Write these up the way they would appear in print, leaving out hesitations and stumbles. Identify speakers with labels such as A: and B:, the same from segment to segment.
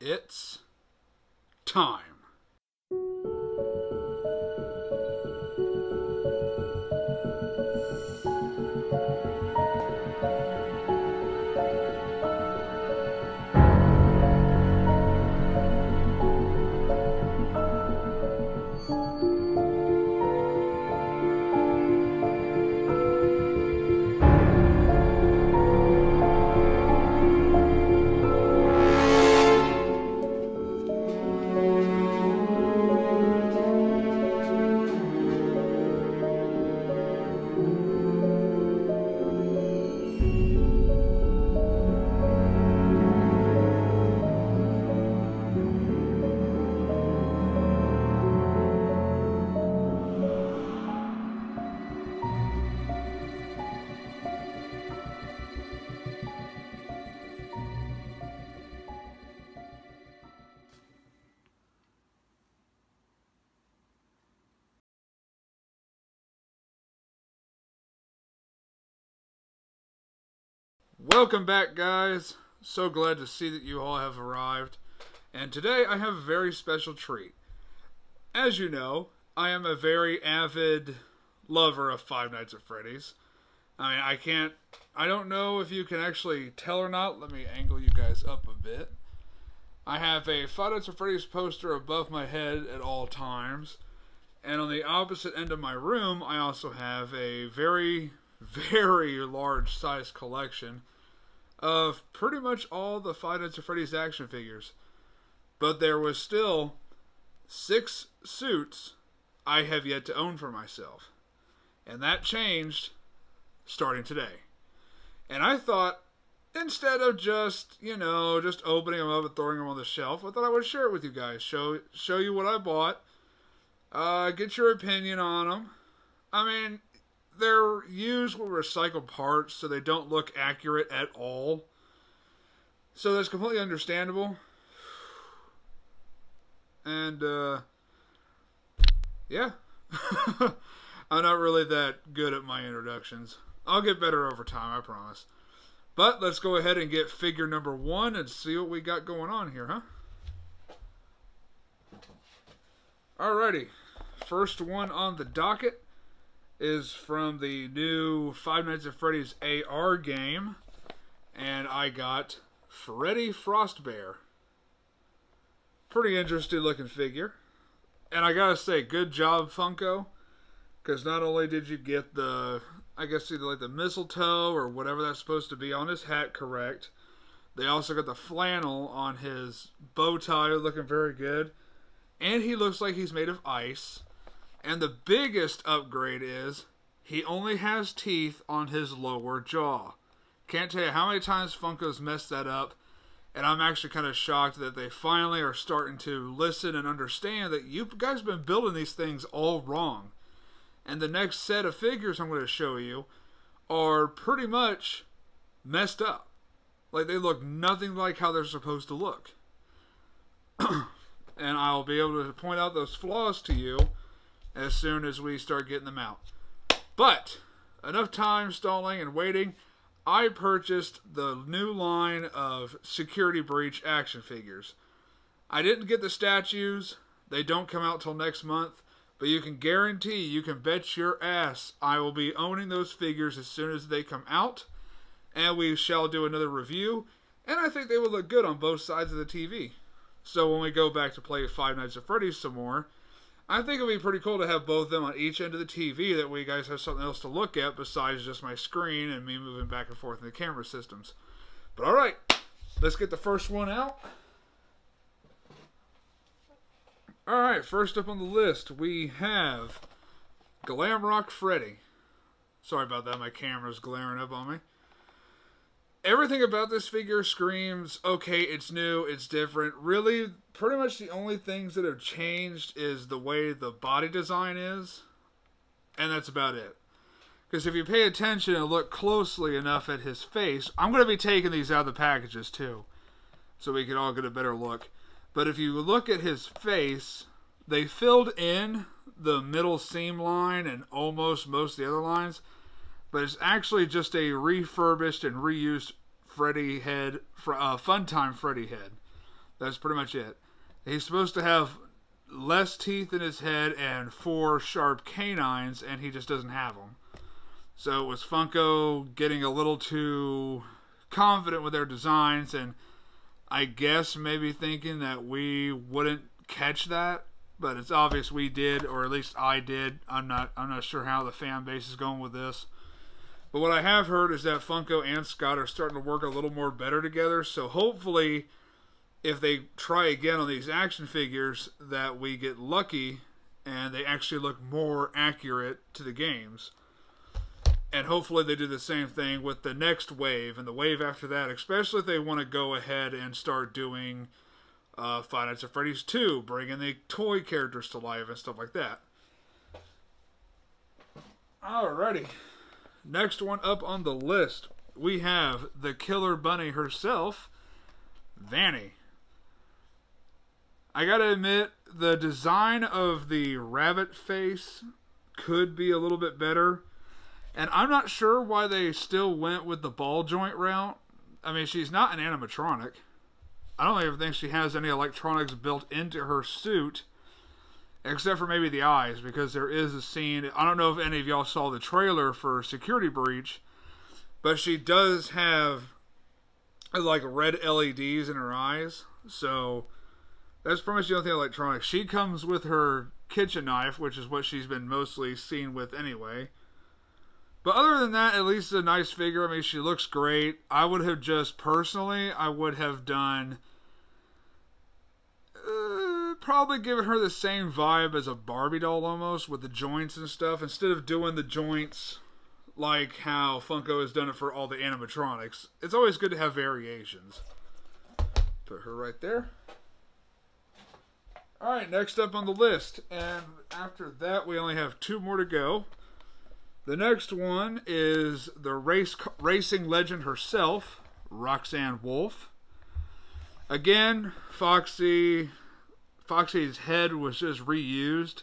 A: It's time. Welcome back, guys. So glad to see that you all have arrived. And today I have a very special treat. As you know, I am a very avid lover of Five Nights at Freddy's. I don't know if you can actually tell or not. Let me angle you guys up a bit. I have a Five Nights at Freddy's poster above my head at all times. And on the opposite end of my room, I also have a very large size collection of pretty much all the Five Nights at Freddy's action figures. But there was still 6 suits I have yet to own for myself. And that changed starting today. And I thought, instead of just opening them up and throwing them on the shelf, I thought I would share it with you guys. Show you what I bought. Get your opinion on them. They're used with recycled parts, so they don't look accurate at all. So that's completely understandable. And, yeah. I'm not really that good at my introductions. I'll get better over time, I promise. But let's go ahead and get figure number 1 and see what we got going on here, huh? Alrighty. First one on the docket is from the new Five Nights at Freddy's AR game, and I got Freddy Frostbear. Pretty interesting looking figure, and I gotta say, good job, Funko, because not only did you get the, I guess either like the mistletoe or whatever that's supposed to be on his hat correct, they also got the flannel on his bow tie looking very good, and he looks like he's made of ice. And the biggest upgrade is he only has teeth on his lower jaw. Can't tell you how many times Funko's messed that up. And I'm actually kind of shocked that they finally are starting to listen and understand that you guys have been building these things all wrong. And the next set of figures I'm going to show you are pretty much messed up. Like, they look nothing like how they're supposed to look. And I'll be able to point out those flaws to you as soon as we start getting them out. But enough time stalling and waiting. I purchased the new line of Security Breach action figures. I didn't get the statues. They don't come out till next month. But you can guarantee, you can bet your ass, I will be owning those figures as soon as they come out. And we shall do another review. And I think they will look good on both sides of the TV. So when we go back to play Five Nights at Freddy's some more, I think it would be pretty cool to have both of them on each end of the TV. That way you guys have something else to look at besides just my screen and me moving back and forth in the camera systems. But alright, let's get the first one out. Alright, first up on the list, we have Glam Freddy. Sorry about that, my camera's glaring up on me. Everything about this figure screams, okay, it's new, it's different. Really, pretty much the only things that have changed is the way the body design is. And that's about it. Because if you pay attention and look closely enough at his face, I'm going to be taking these out of the packages too, so we can all get a better look. But if you look at his face, they filled in the middle seam line and almost most of the other lines. But it's actually just a refurbished and reused Freddy head, Funtime Freddy head. That's pretty much it. He's supposed to have less teeth in his head and 4 sharp canines, and he just doesn't have them. So it was Funko getting a little too confident with their designs, and I guess maybe thinking that we wouldn't catch that, but it's obvious we did, or at least I did. I'm not sure how the fan base is going with this. But what I have heard is that Funko and Scott are starting to work a little more better together, so hopefully if they try again on these action figures that we get lucky and they actually look more accurate to the games. And hopefully they do the same thing with the next wave and the wave after that, especially if they want to go ahead and start doing Five Nights at Freddy's 2, bringing the toy characters to life and stuff like that. Alrighty. Next one up on the list, we have the killer bunny herself, Vani. I gotta admit, the design of the rabbit face could be a little bit better. And I'm not sure why they still went with the ball joint route. I mean, she's not an animatronic. I don't even think she has any electronics built into her suit, except for maybe the eyes, because there is a scene. I don't know if any of y'all saw the trailer for Security Breach, but she does have like red LEDs in her eyes. So that's pretty much the only thing electronic. She comes with her kitchen knife, which is what she's been mostly seen with anyway. But other than that, at least it's a nice figure. I mean, she looks great. I would have just, personally, I would have done, probably given her the same vibe as a Barbie doll almost, with the joints and stuff, instead of doing the joints like how Funko has done it for all the animatronics. It's always good to have variations. Put her right there. Alright, next up on the list, and after that we only have 2 more to go. The next one is the racing legend herself, Roxanne Wolf. Again, Foxy's head was just reused.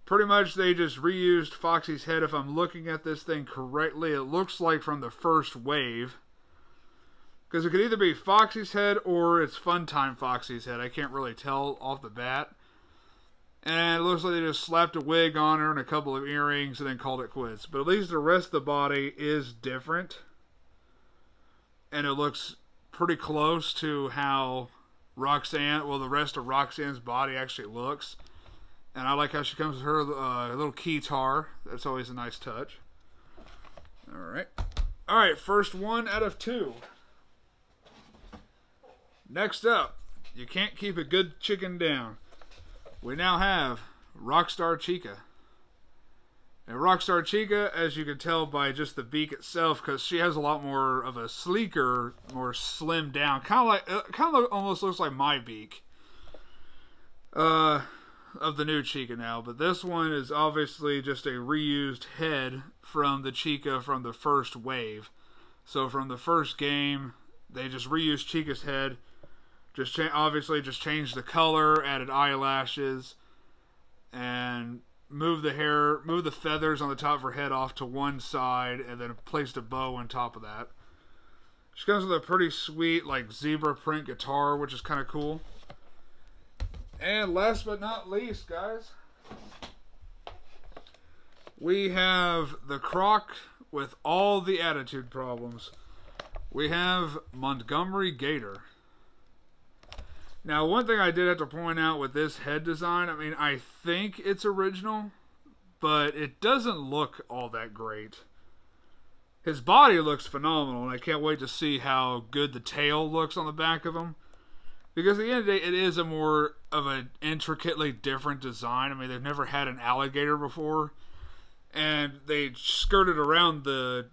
A: Pretty much they just reused Foxy's head. If I'm looking at this thing correctly, it looks like from the first wave. Because it could either be Foxy's head or it's Funtime Foxy's head. I can't really tell off the bat. And it looks like they just slapped a wig on her and a couple of earrings and then called it quits. But at least the rest of the body is different. And it looks pretty close to how Roxanne, well, the rest of Roxanne's body actually looks. And I like how she comes with her little keytar. That's always a nice touch. Alright. Alright, first one out of 2. Next up, you can't keep a good chicken down. We now have Rockstar Chica. And Rockstar Chica, as you can tell by just the beak itself, because she has a lot more of a sleeker, more slimmed down, kind of almost looks like my beak of the new Chica now. But this one is obviously just a reused head from the Chica from the first wave. So from the first game, they just reused Chica's head. Obviously just changed the color, added eyelashes, and moved the hair, moved the feathers on the top of her head off to one side, and then placed a bow on top of that. She comes with a pretty sweet, like, zebra print guitar, which is kind of cool. And last but not least, guys, we have the croc with all the attitude problems. We have Montgomery Gator. Now, one thing I did have to point out with this head design, I mean, I think it's original, but it doesn't look all that great. His body looks phenomenal, and I can't wait to see how good the tail looks on the back of him. Because at the end of the day, it is a more of an intricately different design. I mean, they've never had an alligator before, and they skirted around the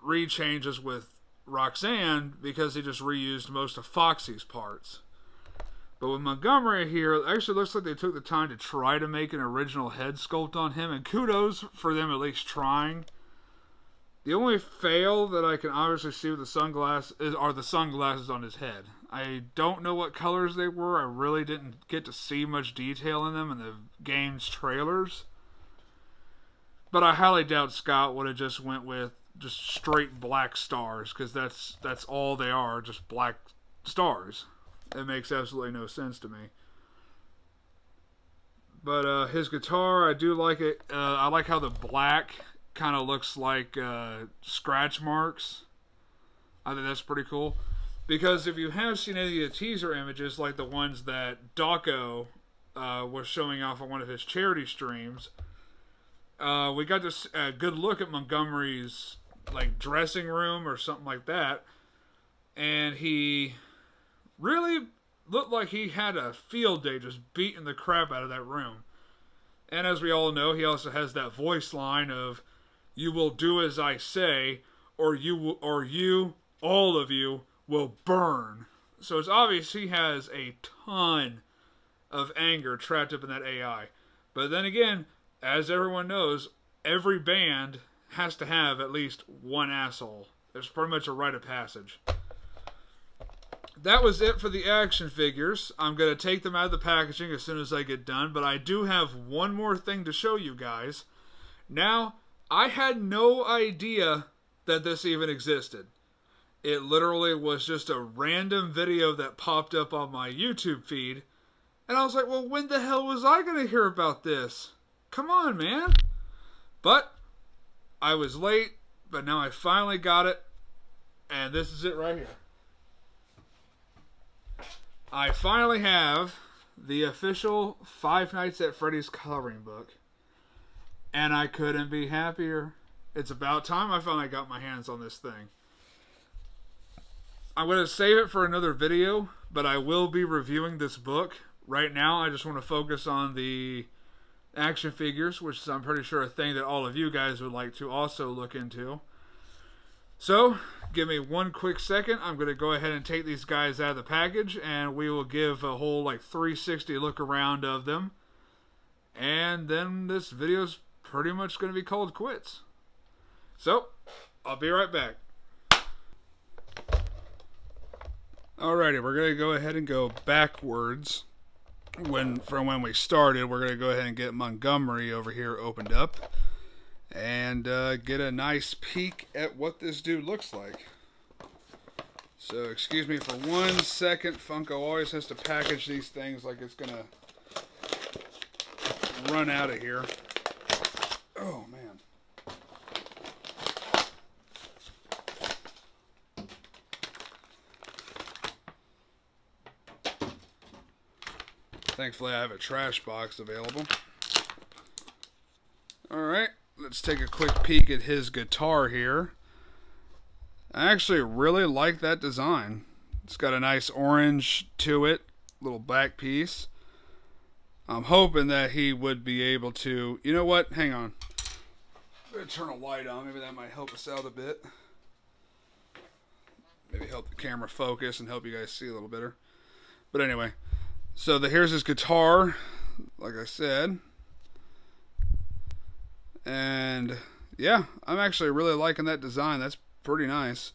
A: rechanges with Roxanne because they just reused most of Foxy's parts. But with Montgomery here, it actually looks like they took the time to try to make an original head sculpt on him, and kudos for them at least trying. The only fail that I can obviously see with the sunglasses are the sunglasses on his head. I don't know what colors they were. I really didn't get to see much detail in them in the game's trailers. But I highly doubt Scott would have just went with just straight black stars, because that's all they are, just black stars. It makes absolutely no sense to me. But his guitar, I do like it. I like how the black kind of looks like scratch marks. I think that's pretty cool. Because if you have seen any of the teaser images, like the ones that Dawko was showing off on one of his charity streams, we got this good look at Montgomery's like dressing room or something like that, and he really looked like he had a field day just beating the crap out of that room. And as we all know, he also has that voice line of, "You will do as I say, or you, all of you, will burn." So it's obvious he has a ton of anger trapped up in that AI. But then again, as everyone knows, every band has to have at least one asshole. There's pretty much a rite of passage. That was it for the action figures. I'm going to take them out of the packaging as soon as I get done, but I do have one more thing to show you guys. Now, I had no idea that this even existed. It literally was just a random video that popped up on my YouTube feed, and I was like, well, when the hell was I going to hear about this? Come on, man. But I was late, but now I finally got it, and this is it right here. I finally have the official Five Nights at Freddy's coloring book, and I couldn't be happier. It's about time I finally got my hands on this thing. I'm going to save it for another video, but I will be reviewing this book. Right now, I just want to focus on the action figures, which is, I'm pretty sure, a thing that all of you guys would like to also look into. So, give me one quick second. I'm going to go ahead and take these guys out of the package, and we will give a whole like 360 look around of them. And then this video's pretty much going to be called quits. So, I'll be right back. Alrighty, we're going to go ahead and go backwards. From when we started, we're going to go ahead and get Montgomery over here opened up. And get a nice peek at what this dude looks like. So, excuse me for 1 second. Funko always has to package these things like it's gonna run out of here. Oh, man. Thankfully, I have a trash box available. Alright. Let's take a quick peek at his guitar here. I actually really like that design. It's got a nice orange to it, little back piece. I'm hoping that he would be able to... You know what? Hang on. I'm going to turn a light on. Maybe that might help us out a bit. Maybe help the camera focus and help you guys see a little better. But anyway, so here's his guitar, like I said. And yeah, I'm actually really liking that design. That's pretty nice.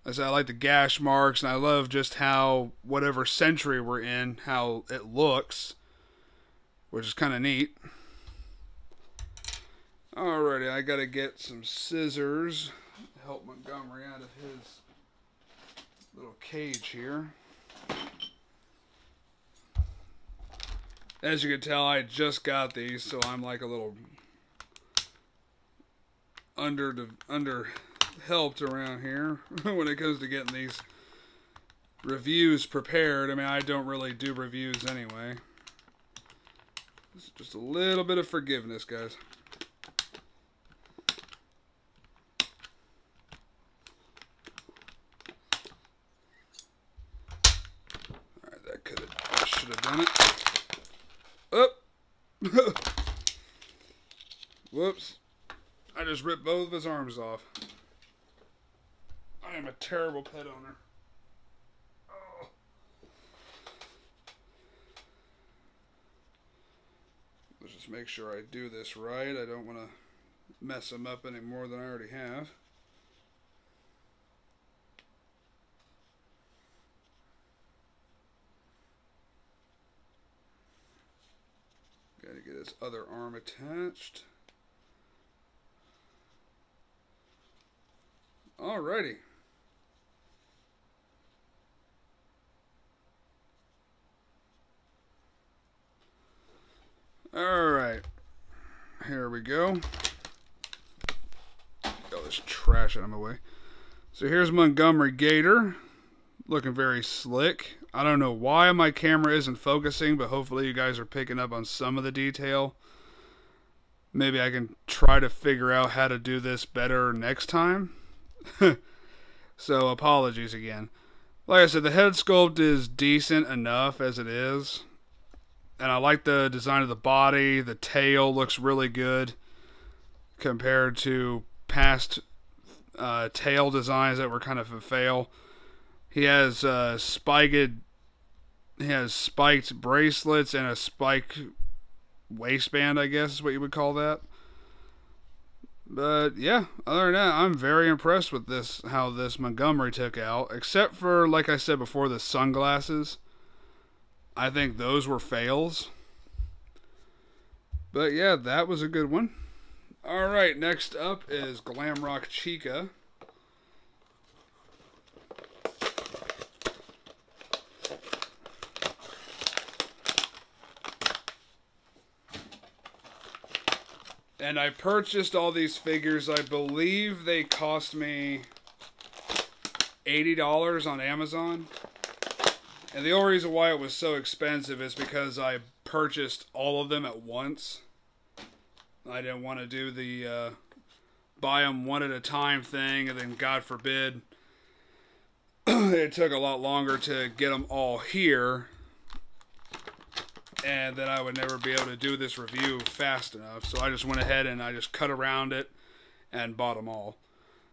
A: I said I like the gash marks, and I love just how whatever century we're in, how it looks, which is kind of neat. Alrighty, I gotta get some scissors to help Montgomery out of his little cage here. As you can tell, I just got these, so I'm like a little under helped around here when it comes to getting these reviews prepared. I mean, I don't really do reviews anyway. It's just a little bit of forgiveness, guys. Alright, I should have done it. Oh! Whoops. I just ripped both of his arms off. I am a terrible pet owner. Oh. Let's just make sure I do this right. I don't want to mess him up any more than I already have. Got to get his other arm attached. Alrighty. Alright. Here we go. Get all this trash out of my way. So here's Montgomery Gator. Looking very slick. I don't know why my camera isn't focusing, but hopefully you guys are picking up on some of the detail. Maybe I can try to figure out how to do this better next time. So apologies again. Like I said, the head sculpt is decent enough as it is. And I like the design of the body. The tail looks really good compared to past tail designs that were kind of a fail. He has spiked bracelets and a spike waistband, I guess is what you would call that. But yeah, other than that, I'm very impressed with this, how this Montgomery took out. Except for, like I said before, the sunglasses. I think those were fails. But yeah, that was a good one. Alright, next up is Glam Chica. And I purchased all these figures. I believe they cost me $80 on Amazon. And the only reason why it was so expensive is because I purchased all of them at once. I didn't want to do the buy them one at a time thing, and then God forbid it took a lot longer to get them all here. And then I would never be able to do this review fast enough. So I just went ahead and I just cut around it and bought them all.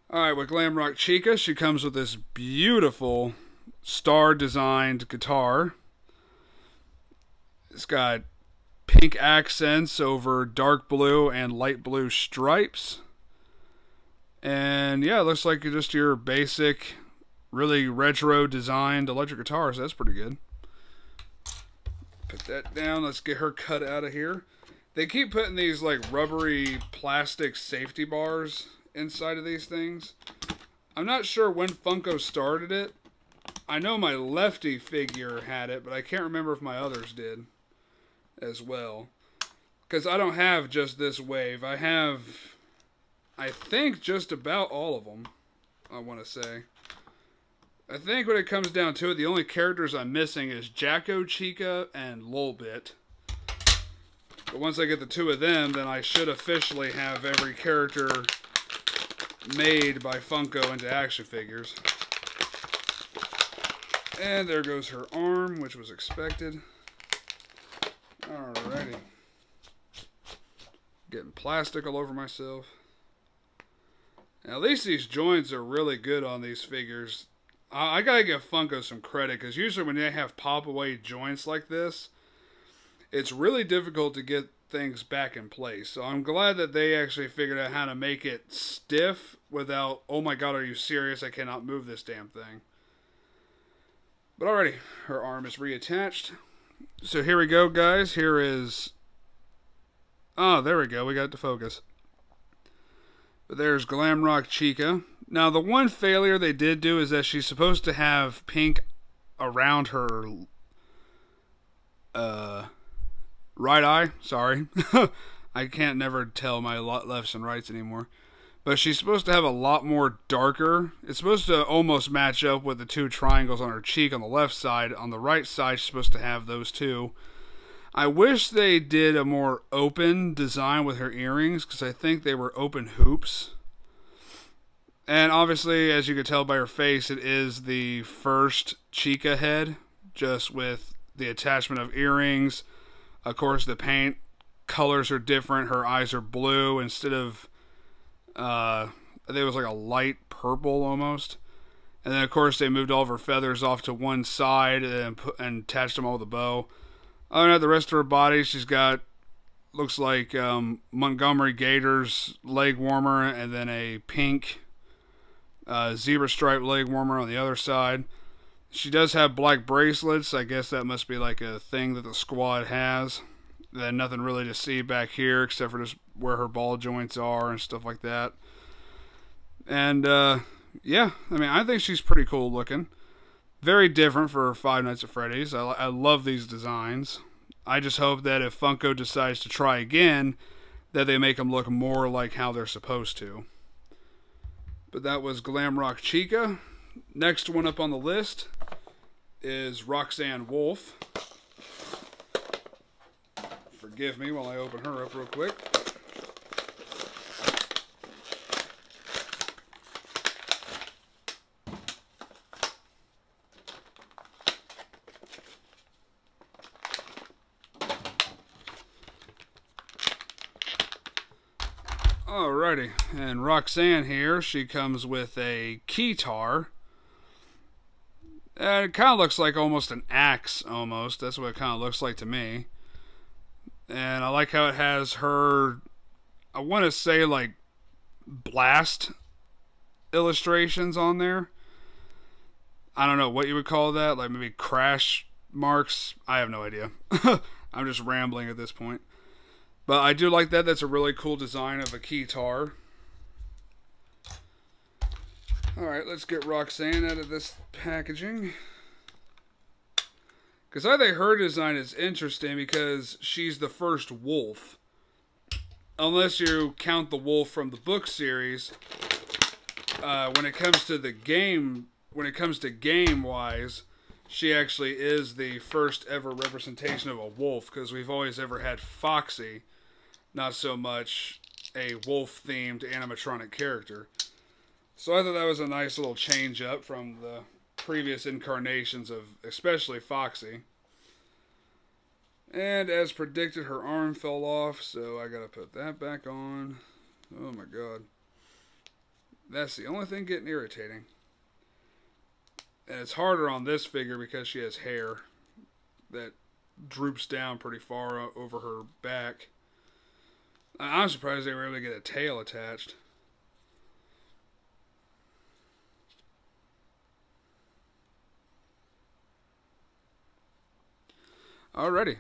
A: Alright, with Glam Chica, she comes with this beautiful star-designed guitar. It's got pink accents over dark blue and light blue stripes. And yeah, it looks like just your basic, really retro-designed electric guitar, so that's pretty good. Put that down. Let's get her cut out of here. They keep putting these like rubbery plastic safety bars inside of these things. I'm not sure when Funko started it. I know my Lefty figure had it, but I can't remember if my others did as well. Because I don't have just this wave. I have, I think, just about all of them, I want to say. I think when it comes down to it, the only characters I'm missing is Jacko Chica and Lolbit. But once I get the two of them, then I should officially have every character made by Funko into action figures. And there goes her arm, which was expected. Alrighty. Getting plastic all over myself. Now, at least these joints are really good on these figures. I gotta give Funko some credit, because usually when they have pop-away joints like this, it's really difficult to get things back in place. So I'm glad that they actually figured out how to make it stiff without, oh my god, are you serious? I cannot move this damn thing. But alrighty, her arm is reattached. So here we go, guys. Here is... Oh, there we go. We got it to focus. But there's Glam Chica. Now, the one failure they did do is that she's supposed to have pink around her right eye. Sorry. I can't never tell my lefts and rights anymore. But she's supposed to have a lot more darker. It's supposed to almost match up with the two triangles on her cheek on the left side. On the right side, she's supposed to have those two. I wish they did a more open design with her earrings, because I think they were open hoops. And obviously, as you can tell by her face, it is the first Chica head, just with the attachment of earrings. Of course, the paint colors are different. Her eyes are blue instead of, I think it was like a light purple almost. And then, of course, they moved all of her feathers off to one side and attached them all with a bow. Other than that, the rest of her body, she's got, looks like Montgomery Gator's leg warmer, and then a pink zebra stripe leg warmer on the other side. She does have black bracelets. I guess that must be like a thing that the squad has. Then nothing really to see back here except for just where her ball joints are and stuff like that. And yeah, I mean, I think she's pretty cool looking. Very different for Five Nights at Freddy's. I love these designs. I just hope that if Funko decides to try again, that they make them look more like how they're supposed to. But that was Glam Chica. Next one up on the list is Roxanne Wolf. Forgive me while I open her up real quick. Alrighty, and Roxanne here, she comes with a keytar. And it kind of looks like almost an axe, almost. That's what it kind of looks like to me. And I like how it has her, I want to say like blast illustrations on there. I don't know what you would call that, like maybe crash marks. I have no idea. I'm just rambling at this point. But I do like that. That's a really cool design of a keytar. Alright, let's get Roxanne out of this packaging. Because I think her design is interesting because she's the first wolf. Unless you count the wolf from the book series. When it comes to the game, game-wise, she actually is the first ever representation of a wolf. Because we've always ever had Foxy. Not so much a wolf-themed animatronic character. So I thought that was a nice little change up from the previous incarnations of especially Foxy. And as predicted, her arm fell off, so I gotta put that back on. Oh my god. That's the only thing getting irritating. And it's harder on this figure because she has hair that droops down pretty far over her back. I'm surprised they were able to get a tail attached. Alrighty.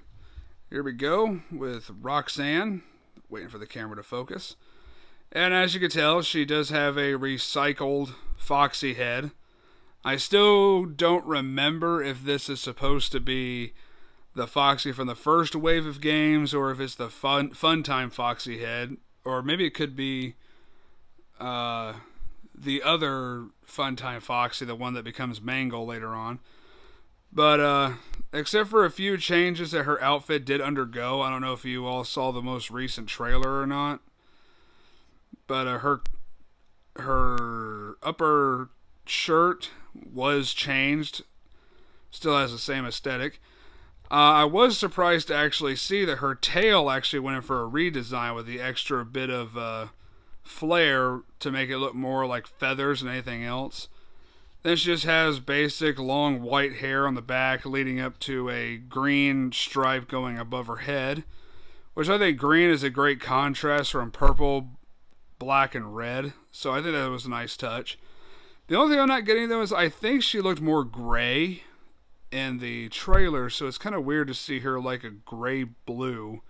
A: Here we go with Roxanne. Waiting for the camera to focus. And as you can tell, she does have a recycled Foxy head. I still don't remember if this is supposed to be the Foxy from the first wave of games, or if it's the Funtime Foxy head, or maybe it could be the other Funtime Foxy, the one that becomes Mangle later on. But except for a few changes that her outfit did undergo, I don't know if you all saw the most recent trailer or not, but her upper shirt was changed, still has the same aesthetic. I was surprised to actually see that her tail actually went in for a redesign with the extra bit of flair to make it look more like feathers than anything else. Then she just has basic long white hair on the back leading up to a green stripe going above her head, which I think green is a great contrast from purple, black, and red. So I think that was a nice touch. The only thing I'm not getting though is I think she looked more gray in the trailer, so it's kind of weird to see her like a gray-blue.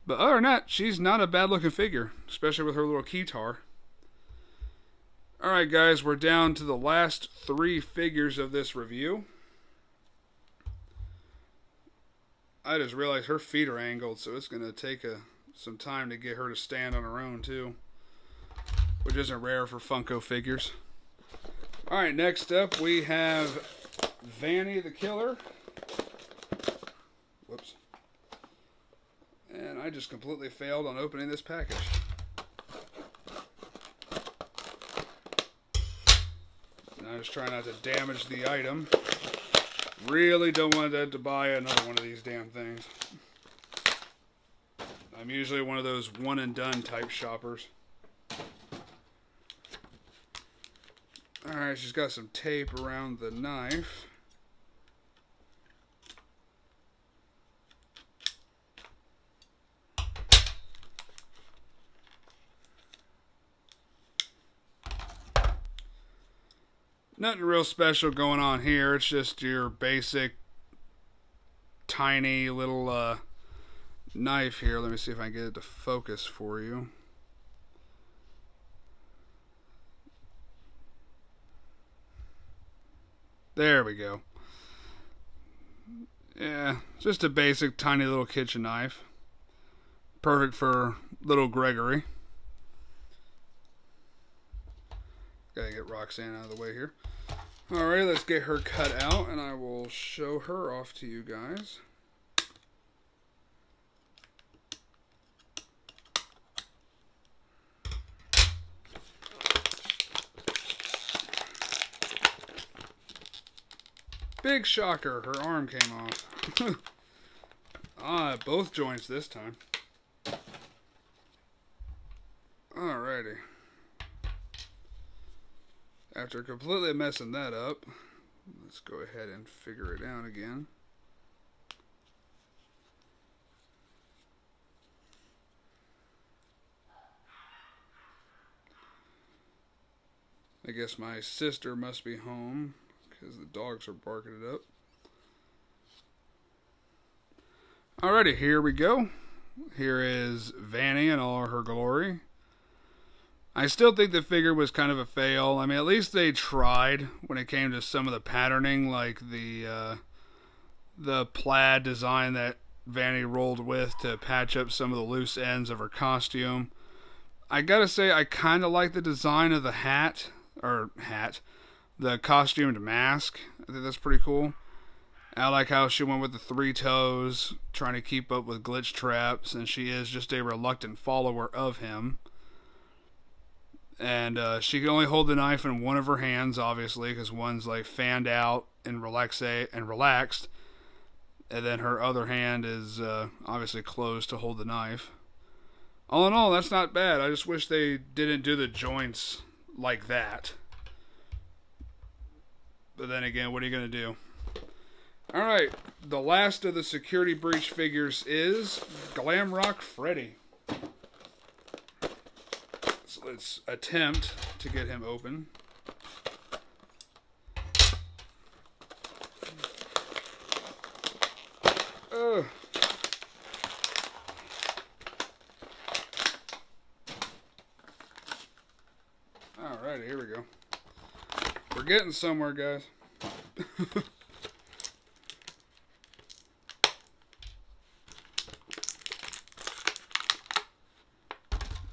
A: But other than that, she's not a bad-looking figure, especially with her little keytar. Alright guys, we're down to the last 3 figures of this review. I just realized her feet are angled, so it's going to take some time to get her to stand on her own too, which isn't rare for Funko figures. Alright, next up we have Vani the Killer. Whoops. And I just completely failed on opening this package. I'm just trying not to damage the item. Really don't want to buy another one of these damn things. I'm usually one of those one and done type shoppers. Alright, she's got some tape around the knife. Nothing real special going on here. It's just your basic tiny little knife here. Let me see if I can get it to focus for you. There we go. Yeah, just a basic tiny little kitchen knife. Perfect for little Gregory. Gotta get Roxanne out of the way here. Alright, let's get her cut out and I will show her off to you guys. Big shocker, her arm came off. Both joints this time. Alrighty. After completely messing that up, let's go ahead and figure it out again. I guess my sister must be home because the dogs are barking it up. Alrighty, here we go. Here is Vani in all her glory. I still think the figure was kind of a fail. I mean, at least they tried when it came to some of the patterning, like the plaid design that Vani rolled with to patch up some of the loose ends of her costume. I gotta say, I kind of like the design of the the costumed mask. I think that's pretty cool. I like how she went with the 3 toes, trying to keep up with glitch traps, and she is just a reluctant follower of him. And she can only hold the knife in one of her hands, obviously, because one's like fanned out and relaxed, and then her other hand is obviously closed to hold the knife. All in all, that's not bad. I just wish they didn't do the joints like that. But then again, what are you going to do? Alright, the last of the Security Breach figures is Glam Freddy. So let's attempt to get him open. Alrighty, here we go. We're getting somewhere, guys.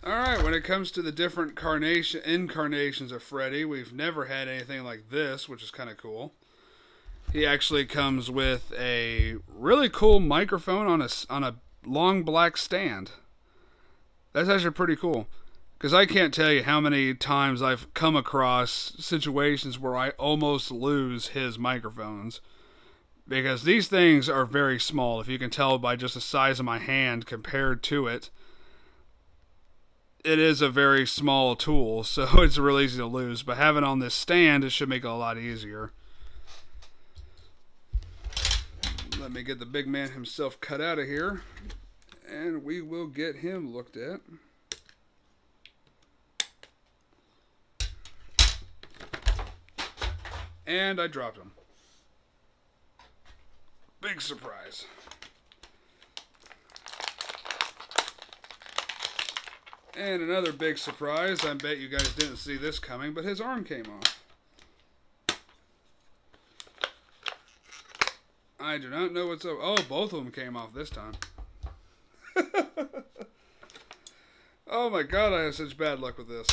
A: Alright, when it comes to the different incarnations of Freddy, we've never had anything like this, which is kind of cool. He actually comes with a really cool microphone on a long black stand. That's actually pretty cool. Because I can't tell you how many times I've come across situations where I almost lose his microphones. Because these things are very small, if you can tell by just the size of my hand compared to it. It is a very small tool, so it's really easy to lose. But having it on this stand, it should make it a lot easier. Let me get the big man himself cut out of here, and we will get him looked at. And I dropped him. Big surprise. And another big surprise, I bet you guys didn't see this coming, but his arm came off. I do not know what's up. Oh, both of them came off this time. Oh my god, I have such bad luck with this.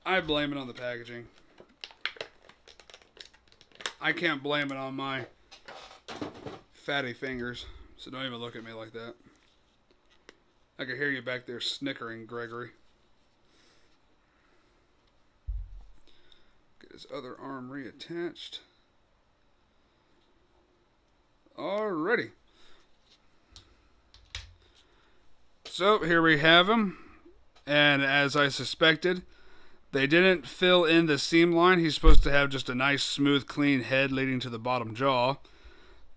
A: I blame it on the packaging. I can't blame it on my fatty fingers, so don't even look at me like that. I can hear you back there snickering, Gregory. Get his other arm reattached. Alrighty. So, here we have him. And as I suspected, they didn't fill in the seam line. He's supposed to have just a nice, smooth, clean head leading to the bottom jaw.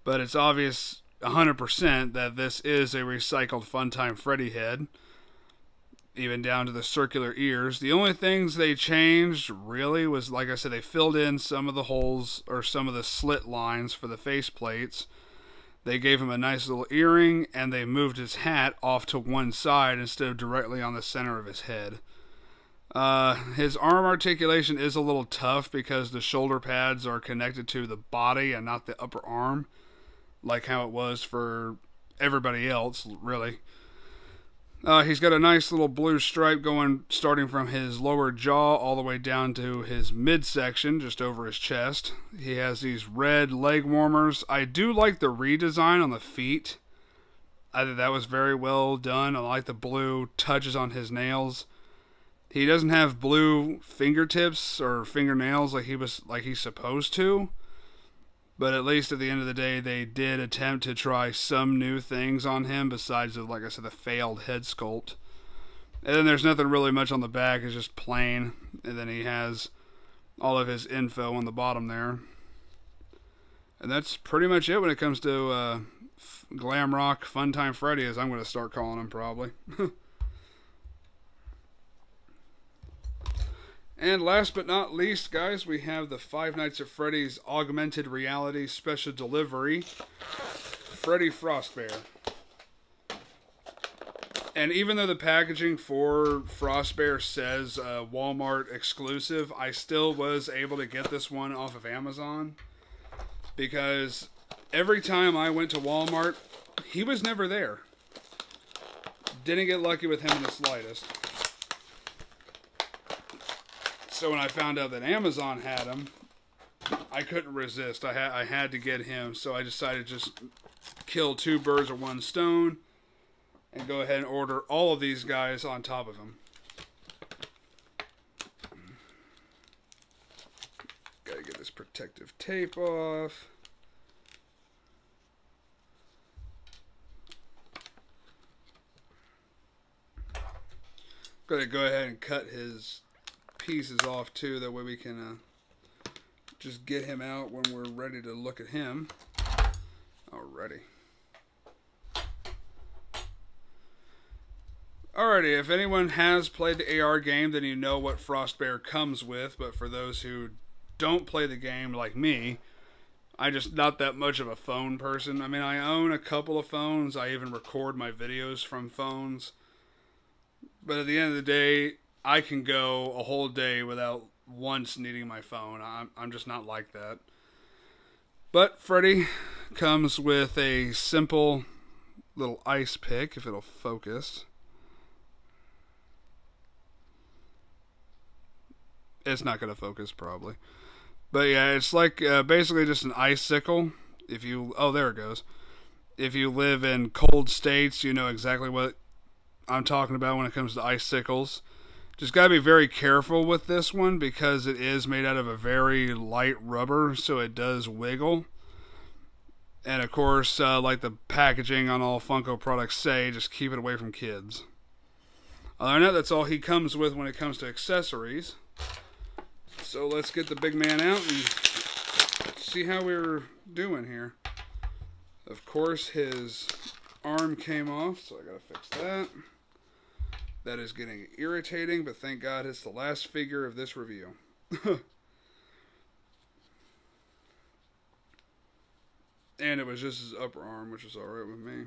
A: But it's obvious 100% that this is a recycled Funtime Freddy head, even down to the circular ears. The only things they changed really was, like I said, they filled in some of the holes or some of the slit lines for the face plates. They gave him a nice little earring, and they moved his hat off to one side instead of directly on the center of his head. His arm articulation is a little tough because the shoulder pads are connected to the body and not the upper arm, like how it was for everybody else, really. He's got a nice little blue stripe going starting from his lower jaw all the way down to his midsection, just over his chest. He has these red leg warmers. I do like the redesign on the feet. I think that was very well done. I like the blue touches on his nails. He doesn't have blue fingertips or fingernails like he's supposed to. But at least at the end of the day, they did attempt to try some new things on him besides, like I said, the failed head sculpt. And then there's nothing really much on the back. It's just plain. And then he has all of his info on the bottom there. And that's pretty much it when it comes to Glam Rock Funtime Freddy, as I'm going to start calling him probably. And last but not least, guys, we have the Five Nights at Freddy's Augmented Reality Special Delivery, Freddy Frostbear. And even though the packaging for Frostbear says Walmart exclusive, I still was able to get this one off of Amazon. Because every time I went to Walmart, he was never there. Didn't get lucky with him in the slightest. So when I found out that Amazon had him, I couldn't resist. I had to get him, so I decided to just kill two birds with one stone and go ahead and order all of these guys on top of him. Gotta get this protective tape off. Gotta go ahead and cut his pieces off too, that way we can just get him out when we're ready to look at him. Alrighty. Alrighty, if anyone has played the AR game, then you know what Frostbear comes with, but for those who don't play the game like me, I'm just not that much of a phone person. I mean, I own a couple of phones. I even record my videos from phones. But at the end of the day, I can go a whole day without once needing my phone. I'm just not like that. But Freddy comes with a simple little ice pick, if it'll focus. It's not going to focus, probably. But yeah, it's like basically just an icicle. If you... Oh, there it goes. If you live in cold states, you know exactly what I'm talking about when it comes to icicles. Just got to be very careful with this one because it is made out of a very light rubber, so it does wiggle. And of course, like the packaging on all Funko products say, just keep it away from kids. Other than that, that's all he comes with when it comes to accessories. So let's get the big man out and see how we're doing here. Of course, his arm came off, so I gotta fix that. That is getting irritating, but thank God it's the last figure of this review. And it was just his upper arm, which was alright with me.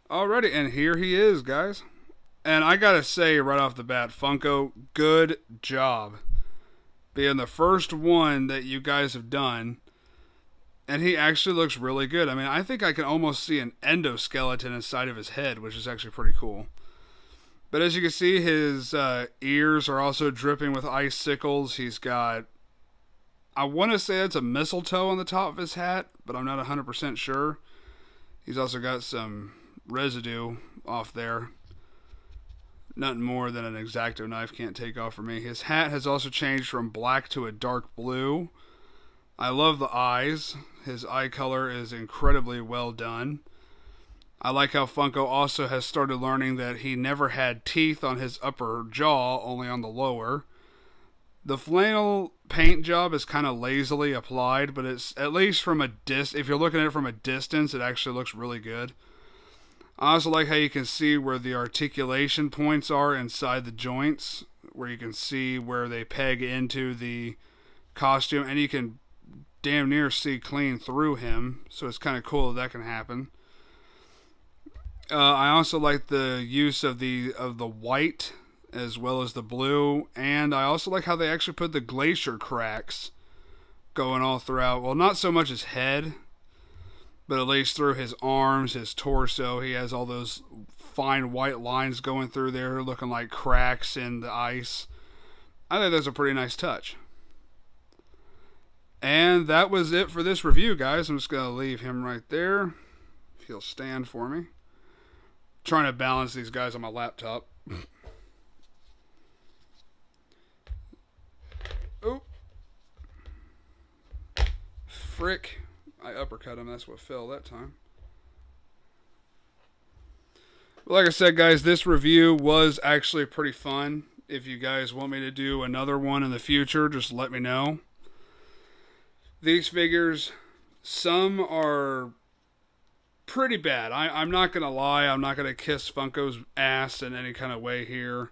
A: Alrighty, and here he is, guys. And I gotta say right off the bat, Funko, good job being the first one that you guys have done. And he actually looks really good. I mean, I think I can almost see an endoskeleton inside of his head, which is actually pretty cool. But as you can see, his ears are also dripping with icicles. He's got, I want to say it's a mistletoe on the top of his hat, but I'm not 100% sure. He's also got some residue off there. Nothing more than an X-Acto knife can't take off for me. His hat has also changed from black to a dark blue. I love the eyes. His eye color is incredibly well done. I like how Funko also has started learning that he never had teeth on his upper jaw, only on the lower. The flannel paint job is kind of lazily applied, but it's at least from a if you're looking at it from a distance, it actually looks really good. I also like how you can see where the articulation points are inside the joints, where you can see where they peg into the costume, and you can damn near see clean through him, so it's kind of cool that can happen. I also like the use of the white as well as the blue, and I also like how they actually put the glacier cracks going all throughout. Well, not so much his head, but at least through his arms, his torso. He has all those fine white lines going through there, looking like cracks in the ice. I think that's a pretty nice touch. And that was it for this review, guys. I'm just going to leave him right there. If he'll stand for me. Trying to balance these guys on my laptop. Oh. Frick. I uppercut him. That's what fell that time. Like I said, guys, this review was actually pretty fun. If you guys want me to do another one in the future, just let me know. These figures, some are pretty bad. I'm not going to lie. I'm not going to kiss Funko's ass in any kind of way here.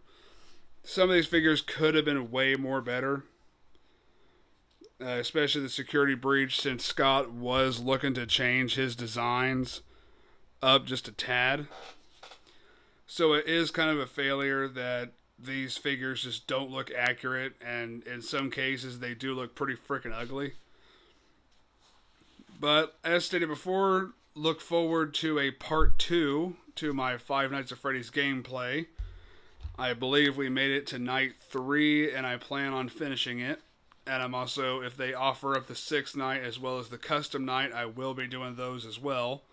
A: Some of these figures could have been way more better. Especially the Security Breach, since Scott was looking to change his designs up just a tad. So it is kind of a failure that these figures just don't look accurate, and in some cases they do look pretty freaking ugly. But as stated before, look forward to a part 2 to my Five Nights at Freddy's gameplay. I believe we made it to night 3, and I plan on finishing it. And I'm also, if they offer up the 6th night as well as the custom night, I will be doing those as well.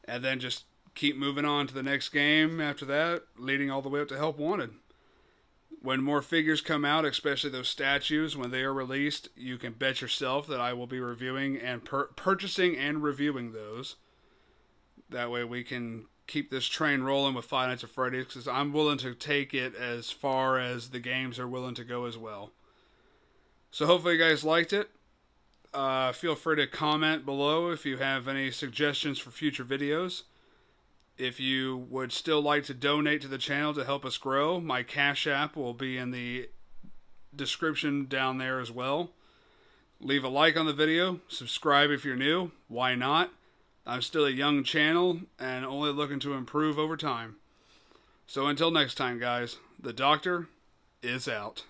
A: And then just keep moving on to the next game after that, leading all the way up to Help Wanted. When more figures come out, especially those statues, when they are released, you can bet yourself that I will be reviewing and purchasing and reviewing those. That way we can keep this train rolling with Five Nights at Freddy's, because I'm willing to take it as far as the games are willing to go as well. So hopefully you guys liked it. Feel free to comment below if you have any suggestions for future videos. If you would still like to donate to the channel to help us grow, my Cash App will be in the description down there as well. Leave a like on the video. Subscribe if you're new. Why not? I'm still a young channel and only looking to improve over time. So until next time, guys, the Doctor is out.